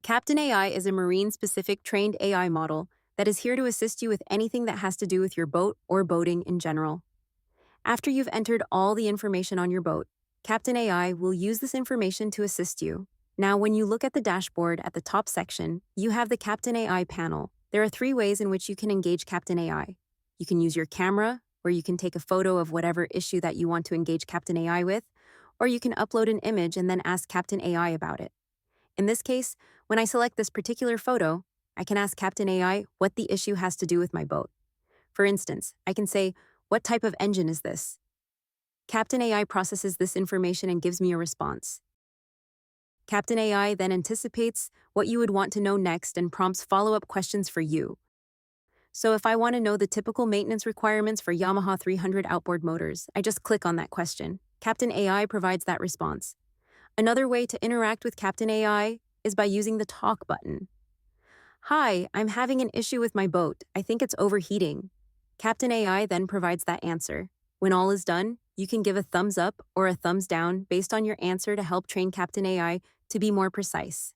CaptainAI is a marine-specific trained AI model that is here to assist you with anything that has to do with your boat or boating in general. After you've entered all the information on your boat, CaptainAI will use this information to assist you. Now, when you look at the dashboard at the top section, you have the CaptainAI panel. There are 3 ways in which you can engage CaptainAI. You can use your camera, where you can take a photo of whatever issue that you want to engage CaptainAI with, or you can upload an image and then ask CaptainAI about it. In this case, when I select this particular photo, I can ask CaptainAI what the issue has to do with my boat. For instance, I can say, "What type of engine is this?" CaptainAI processes this information and gives me a response. CaptainAI then anticipates what you would want to know next and prompts follow-up questions for you. So if I want to know the typical maintenance requirements for Yamaha 300 outboard motors, I just click on that question. CaptainAI provides that response. Another way to interact with CaptainAI is by using the Talk button. "Hi, I'm having an issue with my boat. I think it's overheating." CaptainAI then provides that answer. When all is done, you can give a thumbs up or a thumbs down based on your answer to help train CaptainAI to be more precise.